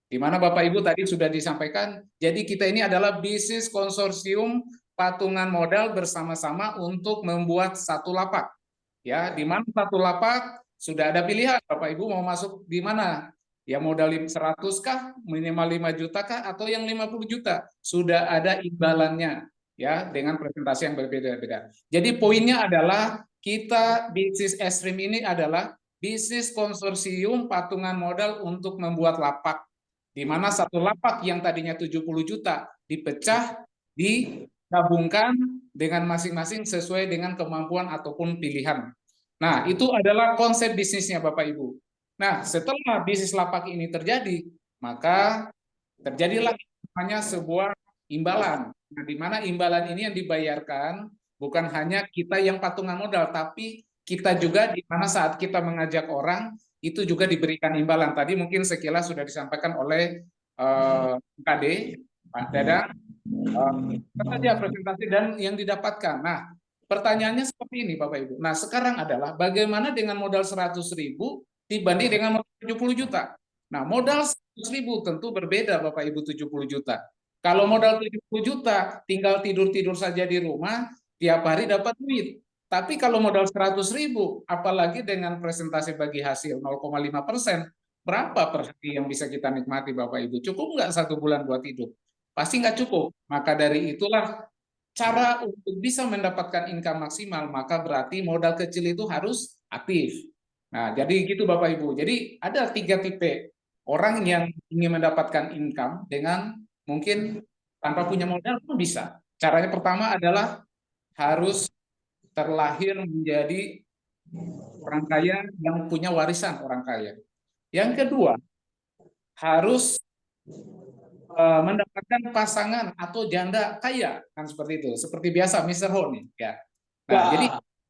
Di mana Bapak Ibu tadi sudah disampaikan, jadi kita ini adalah bisnis konsorsium patungan modal bersama-sama untuk membuat satu lapak. Ya, di mana satu lapak sudah ada pilihan Bapak Ibu mau masuk di mana? Ya modal 100 kah, minimal 5 juta kah, atau yang 50 juta? Sudah ada imbalannya ya dengan presentasi yang berbeda-beda. Jadi poinnya adalah kita bisnis Esrim ini adalah bisnis konsorsium patungan modal untuk membuat lapak, di mana satu lapak yang tadinya 70 juta dipecah, digabungkan dengan masing-masing sesuai dengan kemampuan ataupun pilihan. Nah, itu adalah konsep bisnisnya Bapak Ibu. Nah, setelah bisnis lapak ini terjadi, maka terjadilah namanya sebuah imbalan. Nah, di mana imbalan ini yang dibayarkan bukan hanya kita yang patungan modal, tapi kita juga di mana saat kita mengajak orang itu juga diberikan imbalan. Tadi mungkin sekilas sudah disampaikan oleh KD, Pak Dadang, apa saja presentasi dan yang didapatkan. Nah, pertanyaannya seperti ini Bapak Ibu. Nah, sekarang adalah bagaimana dengan modal 100.000 dibanding dengan modal 70 juta. Nah, modal 100.000 tentu berbeda Bapak Ibu 70 juta. Kalau modal 70 juta, tinggal tidur-tidur saja di rumah, tiap hari dapat duit. Tapi kalau modal 100.000, apalagi dengan presentasi bagi hasil 0,5%, berapa per hari yang bisa kita nikmati Bapak Ibu? Cukup nggak 1 bulan buat hidup? Pasti nggak cukup. Maka dari itulah cara untuk bisa mendapatkan income maksimal, maka berarti modal kecil itu harus aktif. Nah, jadi gitu Bapak Ibu. Jadi ada 3 tipe orang yang ingin mendapatkan income dengan mungkin tanpa punya modal pun bisa. Caranya pertama adalah harus terlahir menjadi orang kaya yang punya warisan orang kaya. Yang kedua, harus mendapatkan pasangan atau janda kaya, kan seperti itu. Seperti biasa Mr. Ho nih, ya. Nah, jadi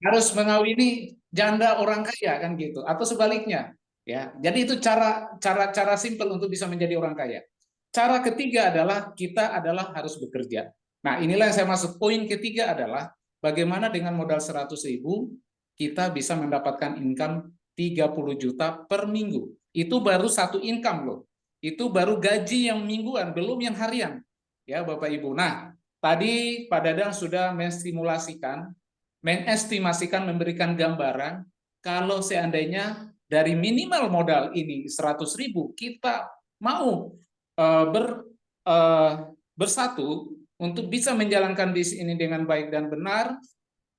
harus mengawini janda orang kaya kan gitu, atau sebaliknya, ya. Jadi itu cara simpel untuk bisa menjadi orang kaya. Cara ketiga adalah kita harus bekerja. Nah, inilah yang saya maksud. Poin ketiga adalah bagaimana dengan modal 100.000 kita bisa mendapatkan income 30 juta per minggu. Itu baru satu income loh. Itu baru gaji yang mingguan, belum yang harian. Ya, Bapak Ibu. Nah, tadi Pak Dadang sudah mengestimasikan, memberikan gambaran kalau seandainya dari minimal modal ini 100.000 kita mau bersatu untuk bisa menjalankan bisnis ini dengan baik dan benar,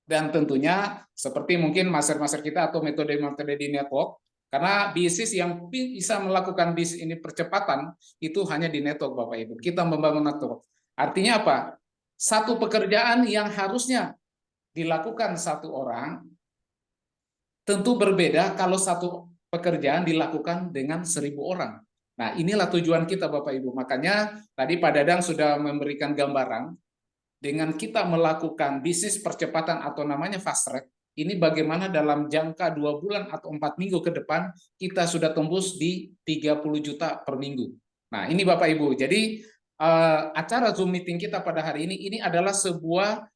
dan tentunya seperti mungkin master-master kita atau metode-metode di network, karena bisnis yang bisa melakukan bisnis ini percepatan itu hanya di network Bapak Ibu. Kita membangun network. Artinya apa? Satu pekerjaan yang harusnya dilakukan satu orang tentu berbeda kalau satu pekerjaan dilakukan dengan 1.000 orang. Nah, inilah tujuan kita Bapak Ibu. Makanya tadi Pak Dadang sudah memberikan gambaran dengan kita melakukan bisnis percepatan atau namanya fast track, ini bagaimana dalam jangka 2 bulan atau 4 minggu ke depan kita sudah tembus di 30 juta per minggu. Nah, ini Bapak Ibu. Jadi acara Zoom meeting kita pada hari ini adalah sebuah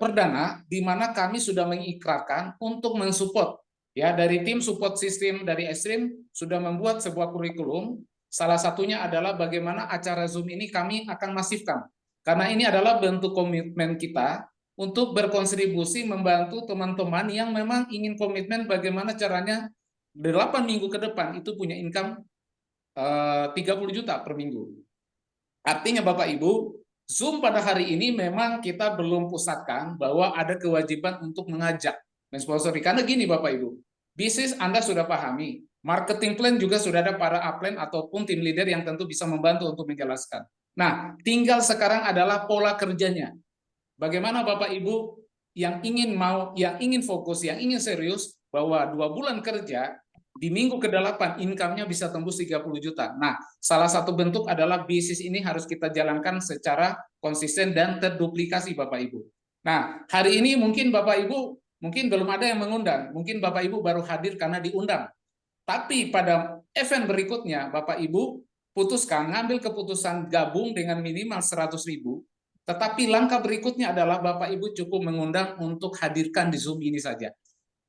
perdana di mana kami sudah mengikrarkan untuk mensupport, ya, dari tim support sistem dari Extreme sudah membuat sebuah kurikulum. Salah satunya adalah bagaimana acara Zoom ini kami akan masifkan. Karena ini adalah bentuk komitmen kita untuk berkontribusi membantu teman-teman yang memang ingin komitmen bagaimana caranya 8 minggu ke depan itu punya income 30 juta per minggu. Artinya Bapak Ibu, Zoom pada hari ini memang kita belum pusatkan bahwa ada kewajiban untuk mengajak mensponsori. Karena gini Bapak Ibu, bisnis Anda sudah pahami, marketing plan juga sudah ada para upline ataupun tim leader yang tentu bisa membantu untuk menjelaskan. Nah, tinggal sekarang adalah pola kerjanya. Bagaimana Bapak Ibu yang ingin fokus, yang ingin serius, bahwa 2 bulan kerja, di minggu ke-8 income-nya bisa tembus 30 juta. Nah, salah satu bentuk adalah bisnis ini harus kita jalankan secara konsisten dan terduplikasi Bapak Ibu. Nah, hari ini mungkin Bapak Ibu mungkin belum ada yang mengundang, mungkin Bapak Ibu baru hadir karena diundang. Tapi pada event berikutnya Bapak Ibu putuskan ngambil keputusan gabung dengan minimal 100.000, tetapi langkah berikutnya adalah Bapak Ibu cukup mengundang untuk hadirkan di Zoom ini saja.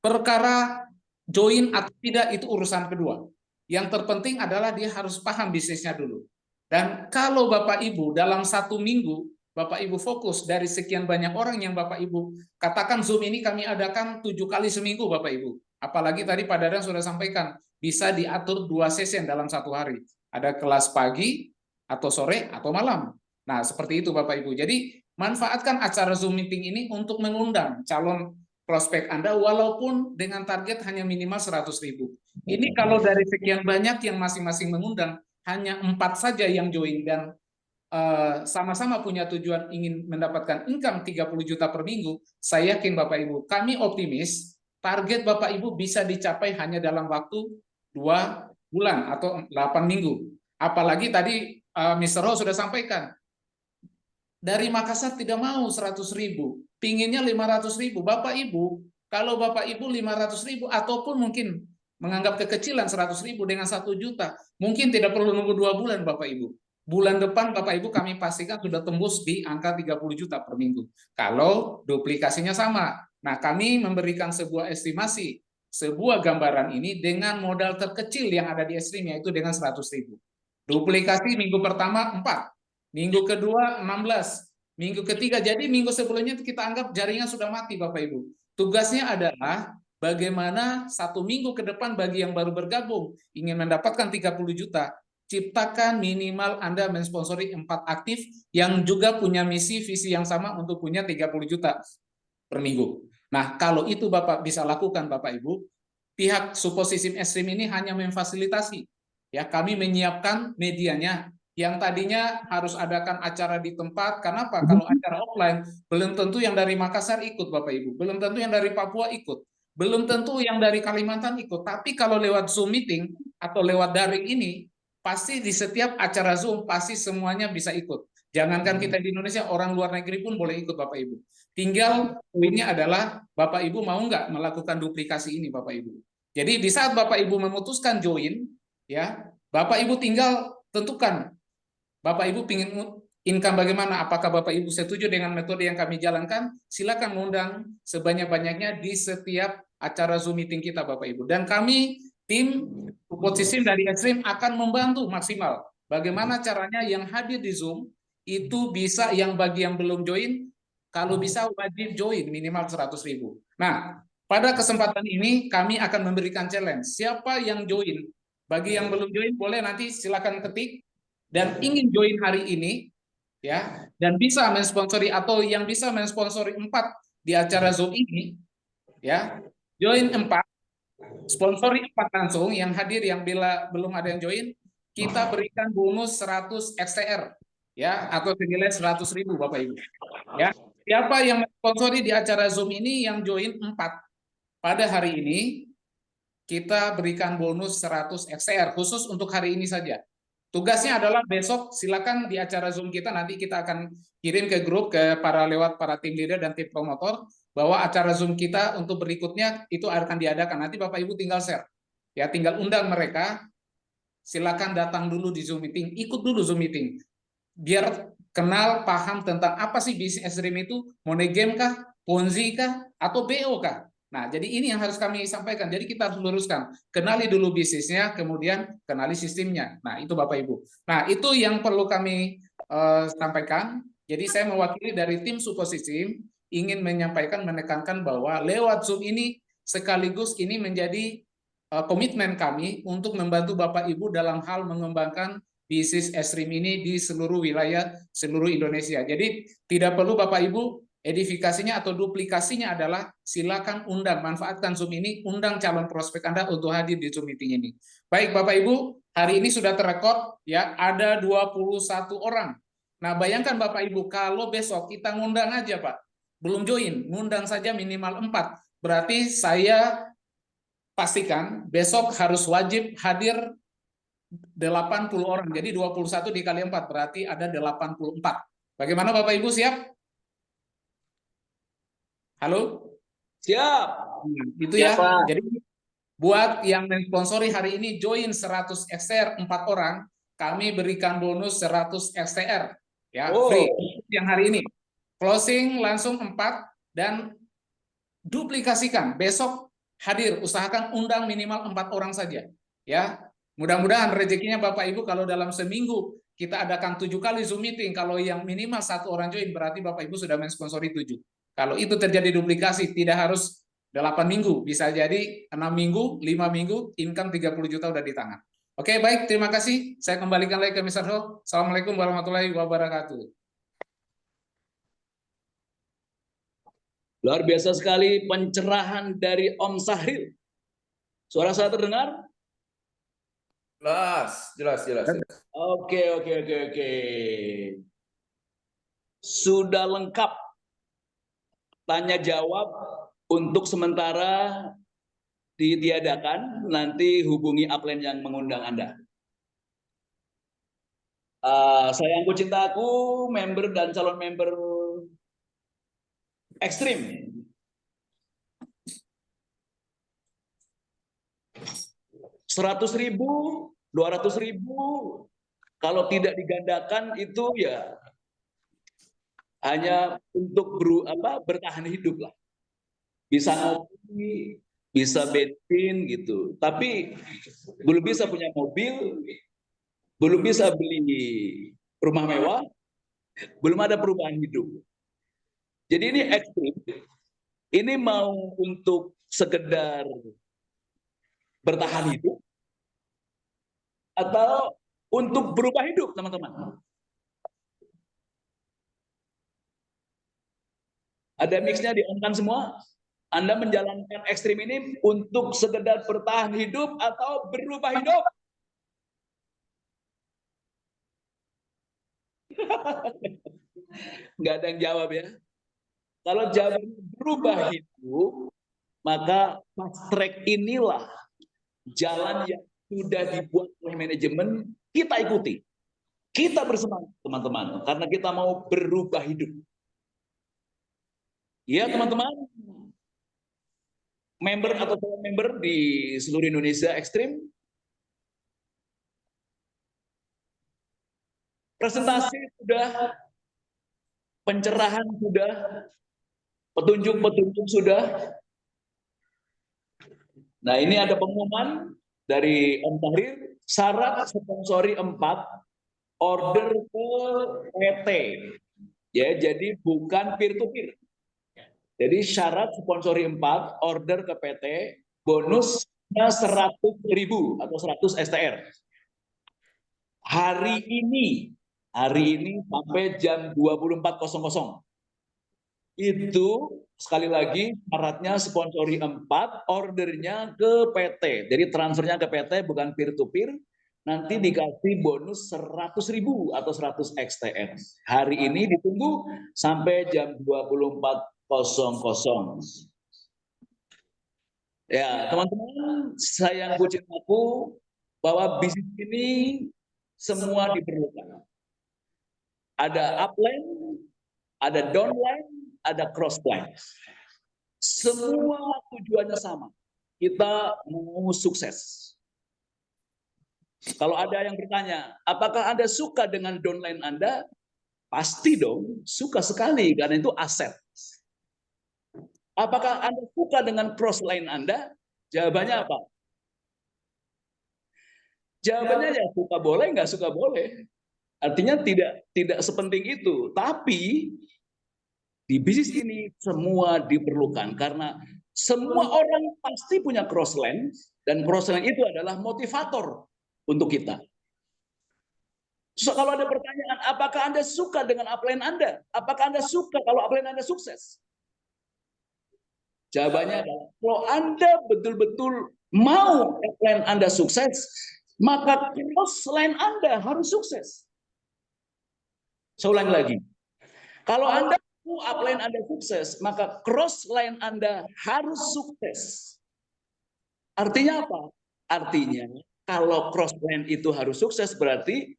Perkara join atau tidak itu urusan kedua. Yang terpenting adalah dia harus paham bisnisnya dulu. Dan kalau Bapak Ibu dalam 1 minggu Bapak Ibu fokus dari sekian banyak orang yang Bapak Ibu katakan Zoom ini kami adakan 7 kali seminggu Bapak Ibu. Apalagi tadi Pak Dadang sudah sampaikan bisa diatur 2 sesi dalam 1 hari. Ada kelas pagi atau sore atau malam. Nah, seperti itu Bapak Ibu. Jadi manfaatkan acara Zoom meeting ini untuk mengundang calon prospek Anda walaupun dengan target hanya minimal 100.000. Ini kalau dari sekian banyak yang masing-masing mengundang, hanya 4 saja yang join dan sama-sama punya tujuan ingin mendapatkan income 30 juta per minggu, saya yakin Bapak Ibu, kami optimis target Bapak Ibu bisa dicapai hanya dalam waktu 2 bulan atau 8 minggu. Apalagi tadi Mr. Ho sudah sampaikan, dari Makassar tidak mau 100.000, pinginnya 500.000. Bapak Ibu, kalau Bapak Ibu 500.000 ataupun mungkin menganggap kekecilan 100.000 dengan 1 juta, mungkin tidak perlu nunggu 2 bulan Bapak Ibu. Bulan depan Bapak Ibu kami pastikan sudah tembus di angka 30 juta per minggu. Kalau duplikasinya sama. Nah, kami memberikan sebuah estimasi, sebuah gambaran ini dengan modal terkecil yang ada di Estrim, yaitu dengan 100.000. Duplikasi minggu pertama 4, minggu kedua 16, minggu ketiga. Jadi minggu sebelumnya kita anggap jaringan sudah mati Bapak Ibu. Tugasnya adalah bagaimana 1 minggu ke depan bagi yang baru bergabung ingin mendapatkan 30 juta, ciptakan minimal Anda mensponsori 4 aktif yang juga punya misi visi yang sama untuk punya 30 juta per minggu. Nah, kalau itu Bapak bisa lakukan Bapak Ibu, pihak Supposisim Estrim ini hanya memfasilitasi. Ya, kami menyiapkan medianya yang tadinya harus adakan acara di tempat. Kenapa? Kalau acara offline, belum tentu yang dari Makassar ikut Bapak Ibu, belum tentu yang dari Papua ikut, belum tentu yang dari Kalimantan ikut. Tapi kalau lewat Zoom meeting atau lewat daring ini, pasti di setiap acara Zoom pasti semuanya bisa ikut. Jangankan kita di Indonesia, orang luar negeri pun boleh ikut Bapak Ibu. Tinggal poinnya adalah Bapak Ibu mau nggak melakukan duplikasi ini Bapak Ibu. Jadi di saat Bapak Ibu memutuskan join, ya Bapak Ibu tinggal tentukan Bapak Ibu ingin income bagaimana. Apakah Bapak Ibu setuju dengan metode yang kami jalankan? Silakan mengundang sebanyak-banyaknya di setiap acara Zoom meeting kita Bapak Ibu. Dan kami tim Supposisim dari Estrim akan membantu maksimal. Bagaimana caranya yang hadir di Zoom itu bisa, yang bagi yang belum join, kalau bisa wajib join minimal 100.000. Nah, pada kesempatan ini kami akan memberikan challenge. Siapa yang join? Bagi yang belum join boleh nanti silakan ketik dan ingin join hari ini, ya, dan bisa mensponsori atau yang bisa mensponsori 4 di acara Zoom ini, ya, join 4, sponsori 4 langsung yang hadir. Yang bila belum ada yang join, kita berikan bonus 100 XTR, ya, atau senilai 100.000 Bapak Ibu. Ya, siapa yang mensponsori di acara Zoom ini yang join 4 pada hari ini, kita berikan bonus 100 XTR khusus untuk hari ini saja. Tugasnya adalah besok silakan di acara Zoom kita, nanti kita akan kirim ke grup ke lewat para tim leader dan tim promotor bahwa acara Zoom kita untuk berikutnya itu akan diadakan. Nanti Bapak Ibu tinggal share, ya, tinggal undang mereka. Silakan datang dulu di Zoom meeting, ikut dulu Zoom meeting, biar kenal paham tentang apa sih bisnis Estrim itu, money game kah, Ponzi kah, atau BO kah. Nah, jadi ini yang harus kami sampaikan. Jadi kita harus luruskan. Kenali dulu bisnisnya, kemudian kenali sistemnya. Nah, itu Bapak Ibu. Nah, itu yang perlu kami sampaikan. Jadi saya mewakili dari tim Supposisim ingin menyampaikan, menekankan bahwa lewat Zoom ini sekaligus ini menjadi komitmen kami untuk membantu Bapak Ibu dalam hal mengembangkan bisnis Estrim ini di seluruh wilayah, seluruh Indonesia. Jadi tidak perlu Bapak Ibu, edifikasinya atau duplikasinya adalah silakan undang, manfaatkan Zoom ini, undang calon prospek Anda untuk hadir di Zoom meeting ini. Baik Bapak Ibu, hari ini sudah terekod, ya, ada 21 orang. Nah, bayangkan Bapak Ibu, kalau besok kita ngundang aja Pak, belum join, ngundang saja minimal 4. Berarti saya pastikan besok harus wajib hadir 80 orang. Jadi 21 dikali 4 berarti ada 84. Bagaimana Bapak Ibu, siap? Halo? Siap. Itu ya. Jadi buat yang mensponsori hari ini join 100 XTR 4 orang, kami berikan bonus 100 XTR, ya, free yang hari ini. Closing langsung 4 dan duplikasikan. Besok hadir, usahakan undang minimal 4 orang saja, ya. Mudah-mudahan rezekinya Bapak Ibu kalau dalam seminggu kita adakan 7 kali Zoom meeting, kalau yang minimal 1 orang join berarti Bapak Ibu sudah mensponsori 7. Kalau itu terjadi duplikasi, tidak harus 8 minggu, bisa jadi 6 minggu, 5 minggu, income 30 juta udah di tangan. Oke, baik, terima kasih. Saya kembalikan lagi ke Mr. Ho. Assalamualaikum warahmatullahi wabarakatuh. Luar biasa sekali pencerahan dari Om Sahril. Suara saya terdengar? Jelas. Oke. Sudah lengkap tanya jawab, untuk sementara ditiadakan, nanti hubungi upline yang mengundang Anda. Sayangku cintaku, member dan calon member ekstrim. 100.000, 200.000, kalau tidak digandakan itu ya hanya untuk bertahan hidup lah. Bisa ngopi, bisa bensin gitu. Tapi belum bisa punya mobil, belum bisa beli rumah mewah, belum ada perubahan hidup. Jadi ini ekstrim. Ini mau untuk sekedar bertahan hidup atau untuk berubah hidup, teman-teman. Ada mixnya di-on-kan semua. Anda menjalankan ekstrim ini untuk sekedar bertahan hidup atau berubah hidup? Nggak ada yang jawab ya. Kalau jawabannya berubah hidup, maka fast track inilah jalan yang sudah dibuat oleh manajemen, kita ikuti. Kita bersemangat, teman-teman, karena kita mau berubah hidup. Ya, teman-teman, member atau member di seluruh Indonesia ekstrim, presentasi sudah, pencerahan sudah, petunjuk-petunjuk sudah. Nah, ini ada pengumuman dari Om Tahrir, syarat sponsori 4, order ke PT. Ya, jadi bukan peer to peer. Jadi syarat sponsori 4, order ke PT, bonusnya 100.000 atau 100 STR. Hari ini sampai jam 24.00. Itu sekali lagi syaratnya sponsori 4, ordernya ke PT. Jadi transfernya ke PT bukan peer to peer. Nanti dikasih bonus 100.000 atau 100 XTR. Hari ini ditunggu sampai jam 24.00. Ya, teman-teman, sayangku cintaku, bahwa bisnis ini semua diperlukan. Ada upline, ada downline, ada crossline. Semua tujuannya sama. Kita mau sukses. Kalau ada yang bertanya, apakah Anda suka dengan downline Anda? Pasti dong, suka sekali karena itu aset. Apakah Anda suka dengan crossline Anda? Jawabannya apa? Jawabannya ya suka boleh, nggak suka boleh. Artinya tidak sepenting itu. Tapi di bisnis ini semua diperlukan karena semua orang pasti punya crossline dan crossline itu adalah motivator untuk kita. So, kalau ada pertanyaan, apakah Anda suka dengan upline Anda? Apakah Anda suka kalau upline Anda sukses? Jawabannya adalah, kalau Anda betul-betul mau upline Anda sukses, maka crossline Anda harus sukses. Saya ulangi lagi. Kalau Anda mau upline Anda sukses, maka crossline Anda harus sukses. Artinya apa? Artinya kalau crossline itu harus sukses berarti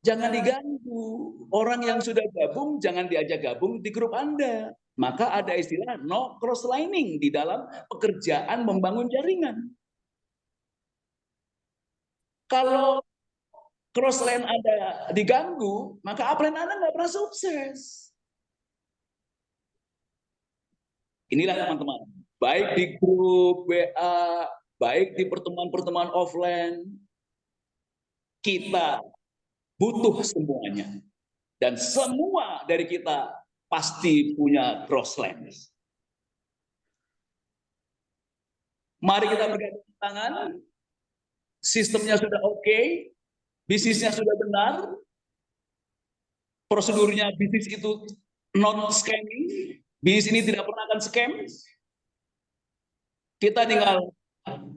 jangan diganggu. Orang yang sudah gabung jangan diajak gabung di grup Anda. Maka ada istilah no crosslining di dalam pekerjaan membangun jaringan. Kalau crossline Anda diganggu, maka upline Anda nggak pernah sukses. Inilah teman-teman, baik di grup WA, baik di pertemuan-pertemuan offline, kita butuh semuanya. Dan semua dari kita pasti punya crossline. Mari kita bergandeng tangan, sistemnya sudah oke, bisnisnya sudah benar, prosedurnya bisnis itu non scamming, bisnis ini tidak pernah akan scam. Kita tinggal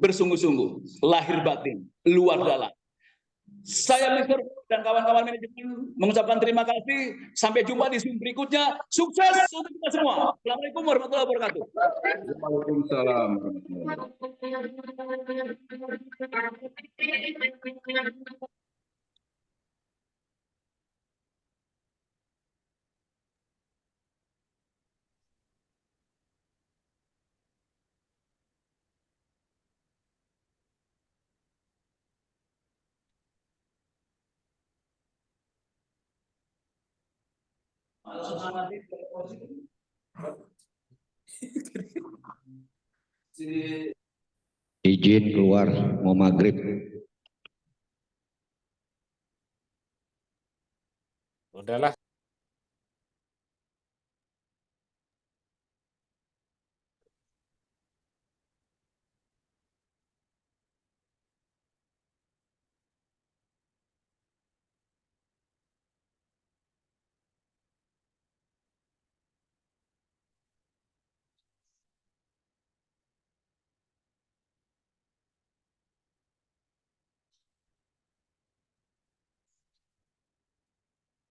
bersungguh-sungguh, lahir batin, luar dalam. Saya Mr. dan kawan-kawan manajemen mengucapkan terima kasih. Sampai jumpa di Zoom berikutnya. Sukses untuk kita semua. Assalamualaikum warahmatullahi wabarakatuh. Waalaikumsalam warahmatullahi wabarakatuh. Izin keluar, mau maghrib. Udahlah.